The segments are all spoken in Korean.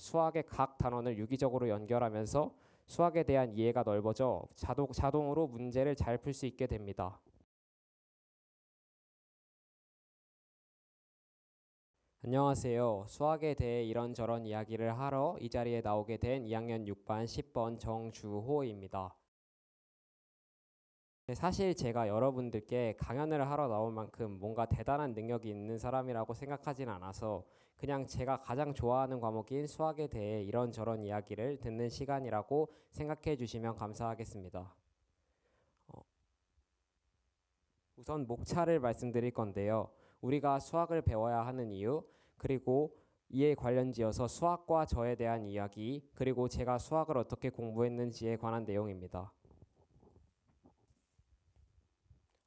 수학의 각 단원을 유기적으로 연결하면서 수학에 대한 이해가 넓어져 자동으로 문제를 잘 풀 수 있게 됩니다. 안녕하세요. 수학에 대해 이런저런 이야기를 하러 이 자리에 나오게 된 2학년 6반 10번 정주호입니다. 사실 제가 여러분들께 강연을 하러 나올 만큼 뭔가 대단한 능력이 있는 사람이라고 생각하진 않아서 그냥 제가 가장 좋아하는 과목인 수학에 대해 이런저런 이야기를 듣는 시간이라고 생각해 주시면 감사하겠습니다. 우선 목차를 말씀드릴 건데요. 우리가 수학을 배워야 하는 이유, 그리고 이에 관련지어서 수학과 저에 대한 이야기, 그리고 제가 수학을 어떻게 공부했는지에 관한 내용입니다.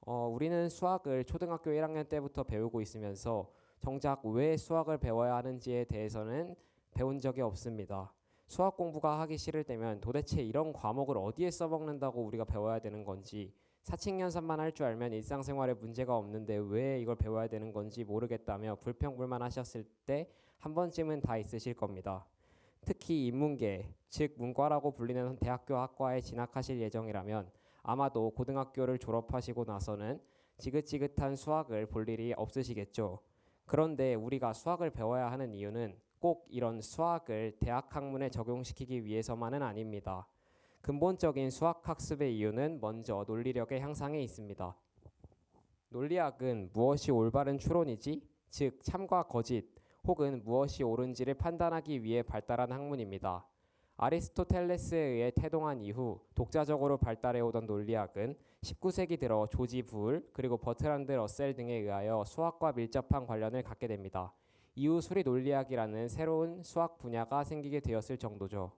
우리는 수학을 초등학교 1학년 때부터 배우고 있으면서 정작 왜 수학을 배워야 하는지에 대해서는 배운 적이 없습니다. 수학 공부가 하기 싫을 때면 도대체 이런 과목을 어디에 써먹는다고 우리가 배워야 되는 건지, 사칙연산만 할 줄 알면 일상생활에 문제가 없는데 왜 이걸 배워야 되는 건지 모르겠다며 불평불만하셨을 때 한 번쯤은 다 있으실 겁니다. 특히 인문계, 즉 문과라고 불리는 대학교 학과에 진학하실 예정이라면 아마도 고등학교를 졸업하시고 나서는 지긋지긋한 수학을 볼 일이 없으시겠죠. 그런데 우리가 수학을 배워야 하는 이유는 꼭 이런 수학을 대학 학문에 적용시키기 위해서만은 아닙니다. 근본적인 수학 학습의 이유는 먼저 논리력의 향상에 있습니다. 논리학은 무엇이 올바른 추론이지, 즉 참과 거짓, 혹은 무엇이 옳은지를 판단하기 위해 발달한 학문입니다. 아리스토텔레스에 의해 태동한 이후 독자적으로 발달해오던 논리학은 19세기 들어 조지 부울 그리고 버트란드 러셀 등에 의하여 수학과 밀접한 관련을 갖게 됩니다. 이후 수리 논리학이라는 새로운 수학 분야가 생기게 되었을 정도죠.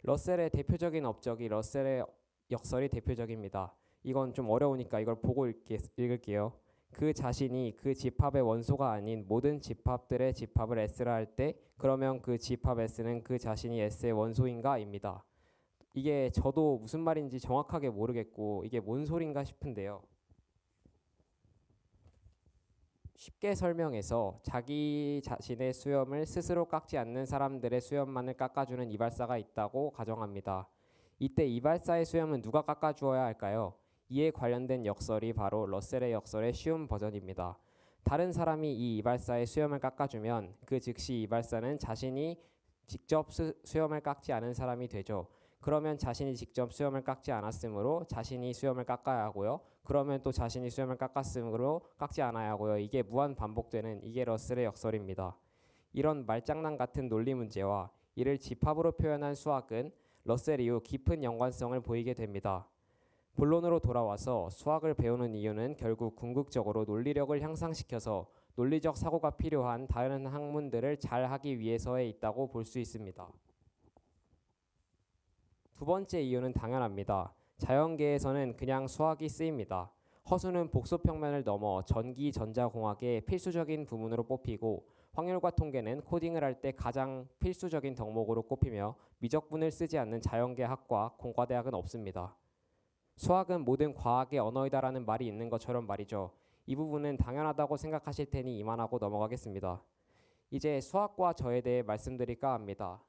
러셀의 대표적인 업적이 러셀의 역설이 대표적입니다. 이건 좀 어려우니까 이걸 보고 읽을게요. 그 자신이 그 집합의 원소가 아닌 모든 집합들의 집합을 S라 할 때 그러면 그 집합 S는 그 자신이 S의 원소인가? 입니다. 이게 저도 무슨 말인지 정확하게 모르겠고 이게 뭔 소린가 싶은데요. 쉽게 설명해서 자기 자신의 수염을 스스로 깎지 않는 사람들의 수염만을 깎아주는 이발사가 있다고 가정합니다. 이때 이발사의 수염은 누가 깎아주어야 할까요? 이에 관련된 역설이 바로 러셀의 역설의 쉬운 버전입니다. 다른 사람이 이 이발사의 수염을 깎아주면 그 즉시 이발사는 자신이 직접 수염을 깎지 않은 사람이 되죠. 그러면 자신이 직접 수염을 깎지 않았으므로 자신이 수염을 깎아야 하고요. 그러면 또 자신이 수염을 깎았으므로 깎지 않아야 하고요. 이게 무한 반복되는 이게 러셀의 역설입니다. 이런 말장난 같은 논리 문제와 이를 집합으로 표현한 수학은 러셀 이후 깊은 연관성을 보이게 됩니다. 본론으로 돌아와서 수학을 배우는 이유는 결국 궁극적으로 논리력을 향상시켜서 논리적 사고가 필요한 다른 학문들을 잘 하기 위해서에 있다고 볼 수 있습니다. 두 번째 이유는 당연합니다. 자연계에서는 그냥 수학이 쓰입니다. 허수는 복소평면을 넘어 전기 전자공학의 필수적인 부문으로 뽑히고 확률과 통계는 코딩을 할 때 가장 필수적인 덕목으로 꼽히며 미적분을 쓰지 않는 자연계 학과, 공과대학은 없습니다. 수학은 모든 과학의 언어이다라는 말이 있는 것처럼 말이죠. 이 부분은 당연하다고 생각하실 테니 이만하고 넘어가겠습니다. 이제 수학과 저에 대해 말씀드릴까 합니다.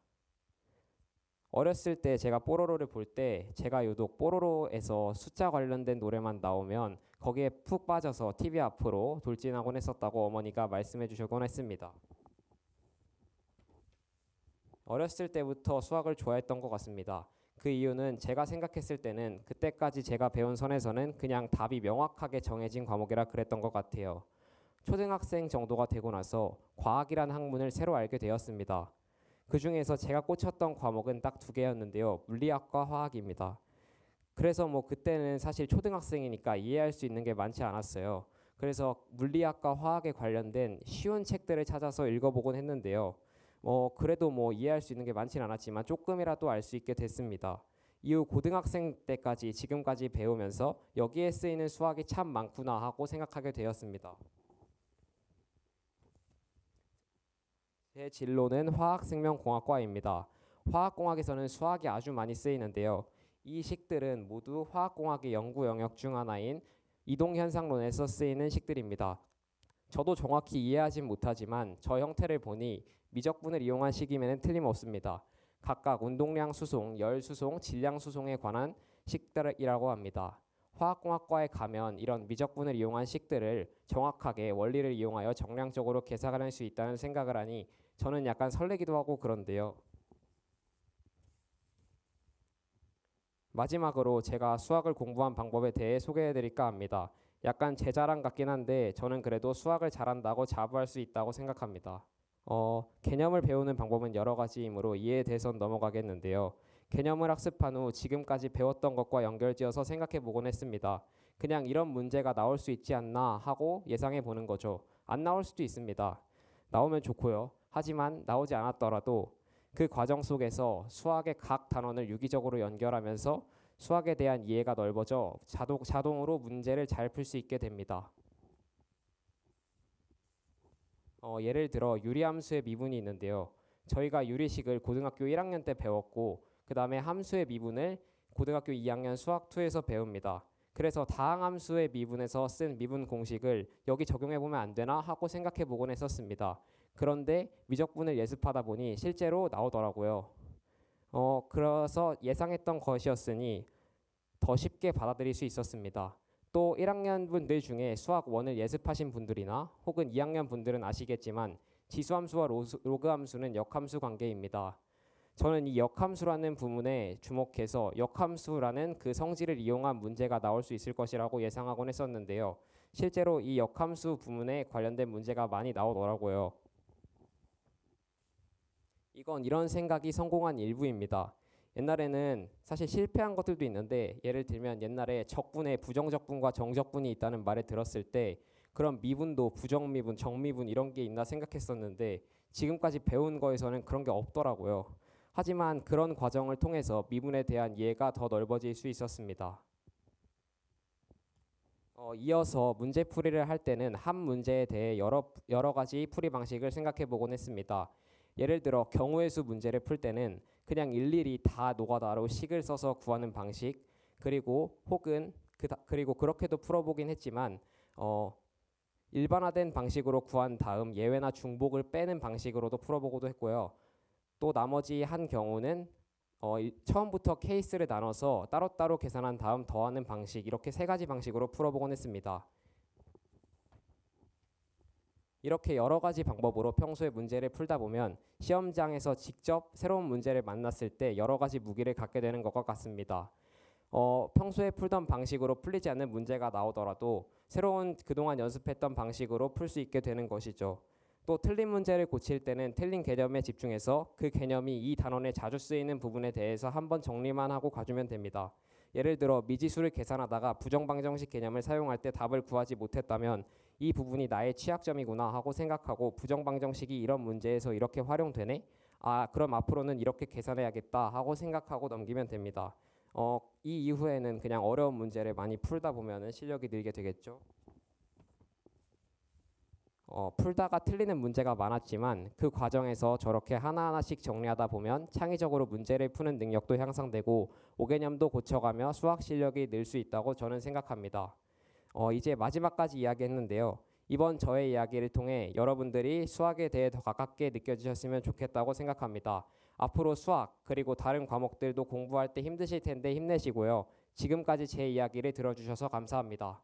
어렸을 때 제가 뽀로로를 볼 때 제가 유독 뽀로로에서 숫자 관련된 노래만 나오면 거기에 푹 빠져서 TV 앞으로 돌진하곤 했었다고 어머니가 말씀해 주셨곤 했습니다. 어렸을 때부터 수학을 좋아했던 것 같습니다. 그 이유는 제가 생각했을 때는 그때까지 제가 배운 선에서는 그냥 답이 명확하게 정해진 과목이라 그랬던 것 같아요. 초등학생 정도가 되고 나서 과학이란 학문을 새로 알게 되었습니다. 그 중에서 제가 꽂혔던 과목은 딱 두 개였는데요. 물리학과 화학입니다. 그래서 뭐 그때는 사실 초등학생이니까 이해할 수 있는 게 많지 않았어요. 그래서 물리학과 화학에 관련된 쉬운 책들을 찾아서 읽어보곤 했는데요. 그래도 뭐 이해할 수 있는 게 많지는 않았지만 조금이라도 알 수 있게 됐습니다. 이후 고등학생 때까지 지금까지 배우면서 여기에 쓰이는 수학이 참 많구나 하고 생각하게 되었습니다. 제 진로는 화학생명공학과입니다. 화학공학에서는 수학이 아주 많이 쓰이는데요. 이 식들은 모두 화학공학의 연구 영역 중 하나인 이동현상론에서 쓰이는 식들입니다. 저도 정확히 이해하진 못하지만 저 형태를 보니 미적분을 이용한 식임에는 틀림없습니다. 각각 운동량 수송, 열 수송, 질량 수송에 관한 식들이라고 합니다. 화학공학과에 가면 이런 미적분을 이용한 식들을 정확하게 원리를 이용하여 정량적으로 계산할 수 있다는 생각을 하니 저는 약간 설레기도 하고 그런데요. 마지막으로 제가 수학을 공부한 방법에 대해 소개해 드릴까 합니다. 약간 제 자랑 같긴 한데 저는 그래도 수학을 잘한다고 자부할 수 있다고 생각합니다. 개념을 배우는 방법은 여러 가지이므로 이에 대해선 넘어가겠는데요. 개념을 학습한 후 지금까지 배웠던 것과 연결지어서 생각해 보곤 했습니다. 그냥 이런 문제가 나올 수 있지 않나 하고 예상해 보는 거죠. 안 나올 수도 있습니다. 나오면 좋고요. 하지만 나오지 않았더라도 그 과정 속에서 수학의 각 단원을 유기적으로 연결하면서 수학에 대한 이해가 넓어져 자동으로 문제를 잘 풀 수 있게 됩니다. 예를 들어 유리함수의 미분이 있는데요. 저희가 유리식을 고등학교 1학년 때 배웠고 그 다음에 함수의 미분을 고등학교 2학년 수학 2에서 배웁니다. 그래서 다항함수의 미분에서 쓴 미분 공식을 여기 적용해 보면 안 되나 하고 생각해 보곤 했었습니다. 그런데 미적분을 예습하다 보니 실제로 나오더라고요. 그래서 예상했던 것이었으니 더 쉽게 받아들일 수 있었습니다. 또 1학년 분들 중에 수학 1을 예습하신 분들이나 혹은 2학년 분들은 아시겠지만 지수함수와 로그함수는 역함수 관계입니다. 저는 이 역함수라는 부분에 주목해서 역함수라는 그 성질을 이용한 문제가 나올 수 있을 것이라고 예상하곤 했었는데요. 실제로 이 역함수 부분에 관련된 문제가 많이 나오더라고요. 이건 이런 생각이 성공한 일부입니다. 옛날에는 사실 실패한 것들도 있는데 예를 들면 옛날에 적분에 부정적분과 정적분이 있다는 말을 들었을 때 그런 미분도 부정미분, 정미분 이런 게 있나 생각했었는데 지금까지 배운 거에서는 그런 게 없더라고요. 하지만 그런 과정을 통해서 미분에 대한 이해가 더 넓어질 수 있었습니다. 이어서 문제풀이를 할 때는 한 문제에 대해 여러 가지 풀이 방식을 생각해 보곤 했습니다. 예를 들어 경우의 수 문제를 풀 때는 그냥 일일이 다 노가다로 식을 써서 구하는 방식 그리고 그렇게도 풀어보긴 했지만 일반화된 방식으로 구한 다음 예외나 중복을 빼는 방식으로도 풀어보고도 했고요. 또 나머지 한 경우는 처음부터 케이스를 나눠서 따로따로 계산한 다음 더하는 방식 이렇게 세 가지 방식으로 풀어보곤 했습니다. 이렇게 여러 가지 방법으로 평소에 문제를 풀다 보면 시험장에서 직접 새로운 문제를 만났을 때 여러 가지 무기를 갖게 되는 것과 같습니다. 평소에 풀던 방식으로 풀리지 않는 문제가 나오더라도 새로운 그동안 연습했던 방식으로 풀 수 있게 되는 것이죠. 또 틀린 문제를 고칠 때는 틀린 개념에 집중해서 그 개념이 이 단원에 자주 쓰이는 부분에 대해서 한번 정리만 하고 가주면 됩니다. 예를 들어 미지수를 계산하다가 부정방정식 개념을 사용할 때 답을 구하지 못했다면 이 부분이 나의 취약점이구나 하고 생각하고 부정방정식이 이런 문제에서 이렇게 활용되네? 그럼 앞으로는 이렇게 계산해야겠다 하고 생각하고 넘기면 됩니다. 이 이후에는 그냥 어려운 문제를 많이 풀다 보면 실력이 늘게 되겠죠. 풀다가 틀리는 문제가 많았지만 그 과정에서 저렇게 하나하나씩 정리하다 보면 창의적으로 문제를 푸는 능력도 향상되고 오개념도 고쳐가며 수학 실력이 늘 수 있다고 저는 생각합니다. 이제 마지막까지 이야기했는데요. 이번 저의 이야기를 통해 여러분들이 수학에 대해 더 가깝게 느껴지셨으면 좋겠다고 생각합니다. 앞으로 수학 그리고 다른 과목들도 공부할 때 힘드실 텐데 힘내시고요. 지금까지 제 이야기를 들어주셔서 감사합니다.